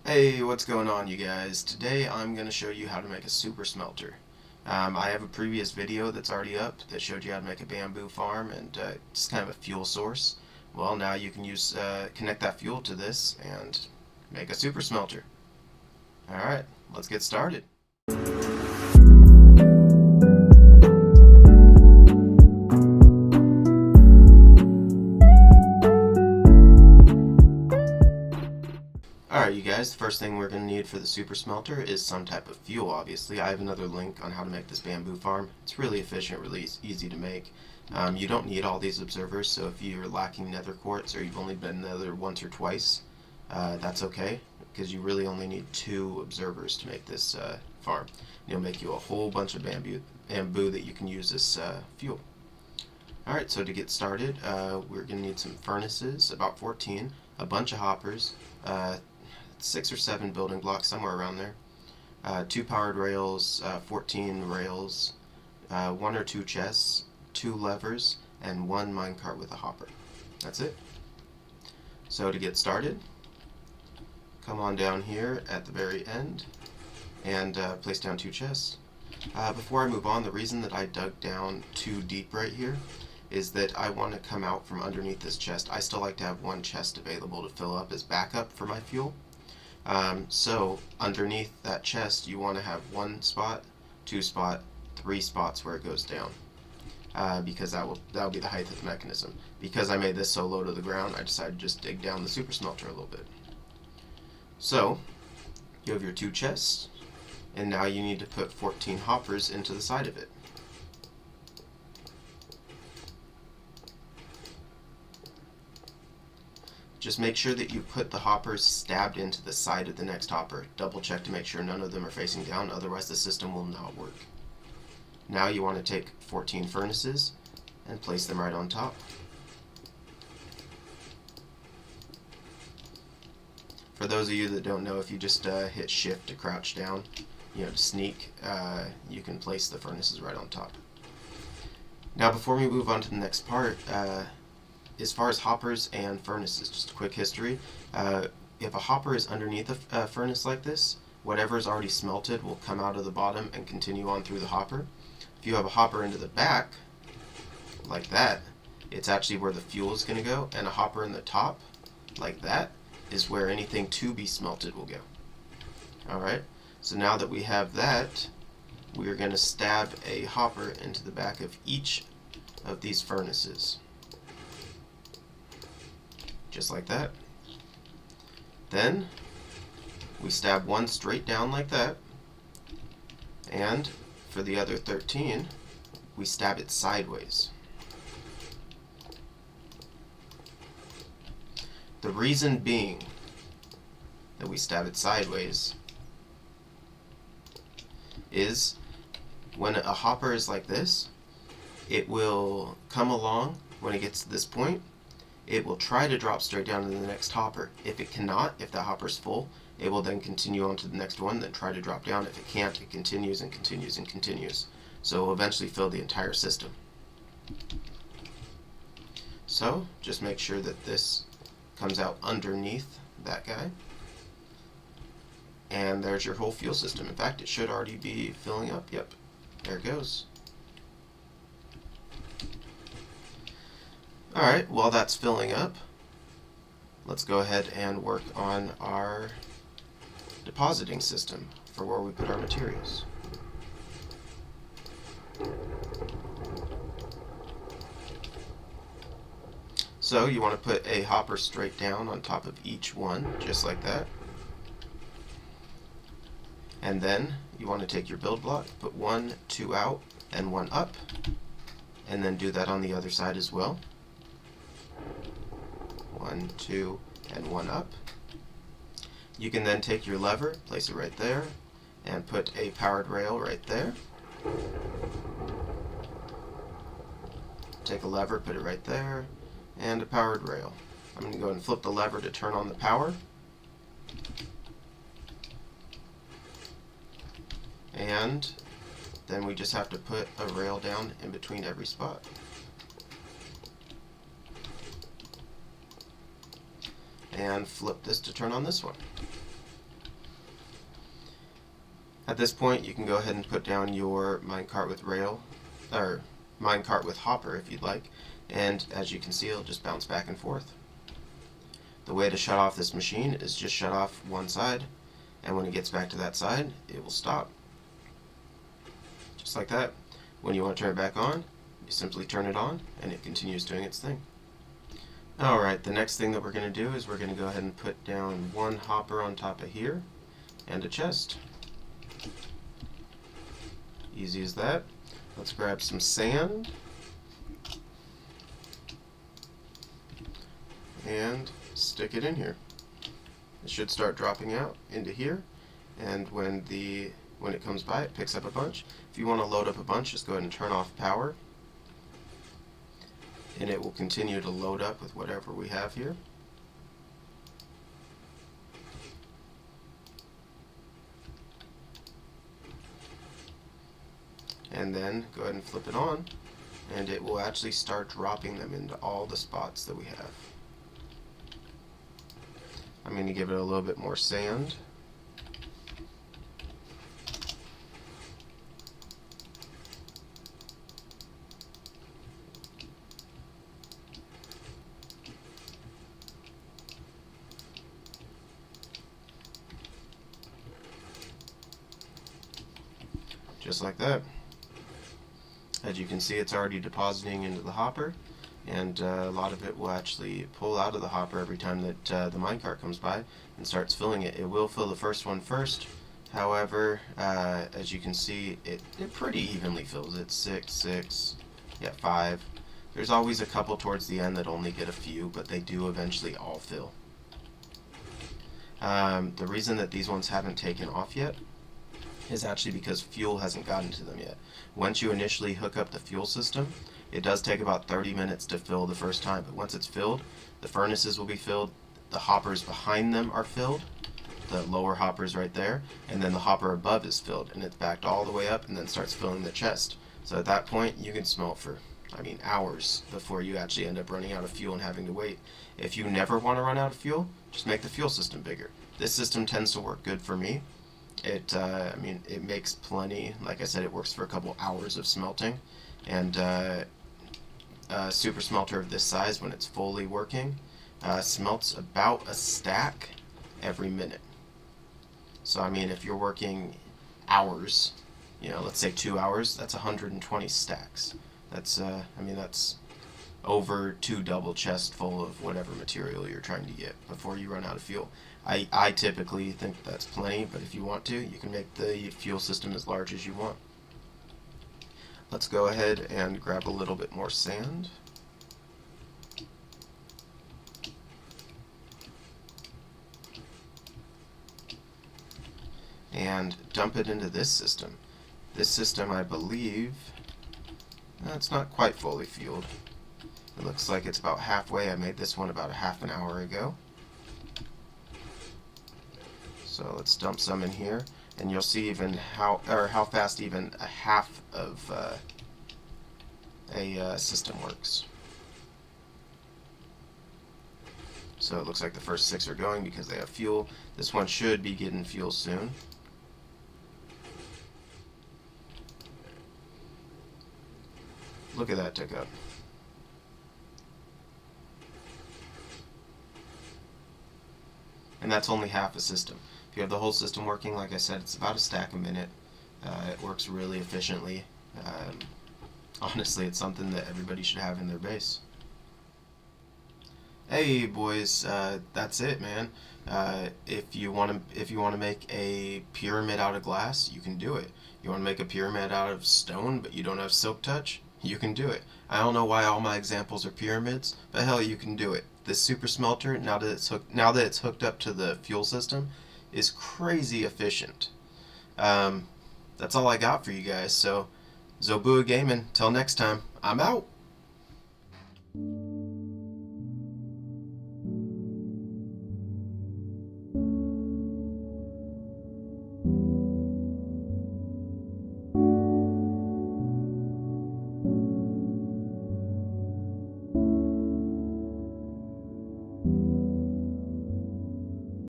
Hey, what's going on, you guys? Today I'm going to show you how to make a super smelter. I have a previous video that's already up that showed you how to make a bamboo farm and it's kind of a fuel source. Well, now you can connect that fuel to this and make a super smelter. Alright, let's get started. Alright, you guys, the first thing we're going to need for the super smelter is some type of fuel, obviously. I have another link on how to make this bamboo farm. It's really efficient, really easy to make. You don't need all these observers, so if you're lacking nether quartz or you've only been nether once or twice, that's okay, because you really only need 2 observers to make this farm. It'll make you a whole bunch of bamboo that you can use as fuel. Alright, so to get started, we're going to need some furnaces, about 14, a bunch of hoppers, 6 or 7 building blocks, somewhere around there, 2 powered rails, 14 rails, 1 or 2 chests, 2 levers, and 1 minecart with a hopper. That's it. So to get started, come on down here at the very end and place down 2 chests. Before I move on, the reason that I dug down too deep right here is that I want to come out from underneath this chest. I still like to have 1 chest available to fill up as backup for my fuel. So underneath that chest you want to have 1 spot, 2 spot, 3 spots where it goes down, because that'll be the height of the mechanism. Because I made this so low to the ground, I decided to just dig down the super smelter a little bit. So you have your 2 chests, and now you need to put 14 hoppers into the side of it. Just make sure that you put the hoppers stabbed into the side of the next hopper. Double check to make sure none of them are facing down, otherwise the system will not work. Now you want to take 14 furnaces and place them right on top. For those of you that don't know, if you just hit shift to crouch down, to sneak, you can place the furnaces right on top. Now before we move on to the next part, as far as hoppers and furnaces, just a quick history. If a hopper is underneath a furnace like this, whatever is already smelted will come out of the bottom and continue on through the hopper. If you have a hopper into the back, like that, it's actually where the fuel is going to go, and a hopper in the top, like that, is where anything to be smelted will go. Alright, so now that we have that, we are going to stab a hopper into the back of each of these furnaces. Just like that. Then we stab 1 straight down like that, and for the other 13 we stab it sideways. The reason being that we stab it sideways is when a hopper is like this, it will come along. When it gets to this point, it will try to drop straight down to the next hopper. If it cannot, if that hopper's full, it will then continue on to the next one, then try to drop down. If it can't, it continues and continues and continues. So it will eventually fill the entire system. So just make sure that this comes out underneath that guy. And there's your whole fuel system. In fact, it should already be filling up. Yep, there it goes. Alright, while that's filling up, let's go ahead and work on our depositing system for where we put our materials. So you want to put a hopper straight down on top of each one, just like that. And then you want to take your build block, put 1, 2 out, and 1 up, and then do that on the other side as well. 1, 2, and 1 up. You can then take your lever, place it right there, and put a powered rail right there. Take a lever, put it right there, and a powered rail. I'm going to go ahead and flip the lever to turn on the power. And then we just have to put a rail down in between every spot. And flip this to turn on this one. At this point, you can go ahead and put down your minecart with rail, or minecart with hopper if you'd like, and as you can see, it'll just bounce back and forth. The way to shut off this machine is just shut off one side, and when it gets back to that side, it will stop. Just like that. When you want to turn it back on, you simply turn it on, and it continues doing its thing. Alright, the next thing that we're going to do is we're going to go ahead and put down one hopper on top of here, and a chest. Easy as that. Let's grab some sand and stick it in here. It should start dropping out into here, and when it comes by, it picks up a bunch. If you want to load up a bunch, just go ahead and turn off power, and it will continue to load up with whatever we have here. And then go ahead and flip it on, and it will actually start dropping them into all the spots that we have. I'm going to give it a little bit more sand. Just like that. As you can see, it's already depositing into the hopper, and a lot of it will actually pull out of the hopper every time that the minecart comes by and starts filling it. It will fill the first one first. However, as you can see, it pretty evenly fills it. 6, 6, yeah, 5. There's always a couple towards the end that only get a few, but they do eventually all fill. The reason that these ones haven't taken off yet is actually because fuel hasn't gotten to them yet. Once you initially hook up the fuel system, it does take about 30 minutes to fill the first time, but once it's filled, the furnaces will be filled, the hoppers behind them are filled, the lower hoppers right there, and then the hopper above is filled, and it's backed all the way up and then starts filling the chest. So at that point, you can smelt for, hours before you actually end up running out of fuel and having to wait. If you never want to run out of fuel, just make the fuel system bigger. This system tends to work good for me. It makes plenty. Like I said, it works for a couple hours of smelting, and a super smelter of this size, when it's fully working, smelts about a stack every minute. So if you're working hours, let's say 2 hours, that's 120 stacks. That's that's over 2 double chests full of whatever material you're trying to get before you run out of fuel. I typically think that's plenty, but if you want to, you can make the fuel system as large as you want. Let's go ahead and grab a little bit more sand. And dump it into this system. This system, I believe, it's not quite fully fueled. It looks like it's about halfway. I made this one about a half an hour ago. So let's dump some in here, and you'll see even how fast even a half of a system works. So it looks like the first 6 are going because they have fuel. This one should be getting fuel soon. Look at that tick up. And that's only half a system. If you have the whole system working, like I said, it's about a stack a minute. It works really efficiently. Honestly, it's something that everybody should have in their base. Hey boys, that's it, man. If you want to make a pyramid out of glass, you can do it. You want to make a pyramid out of stone, but you don't have silk touch, you can do it. I don't know why all my examples are pyramids, but hell, you can do it. This super smelter, now that it's hooked up to the fuel system, is crazy efficient. That's all I got for you guys. So, Zobua Gaming. Till next time, I'm out.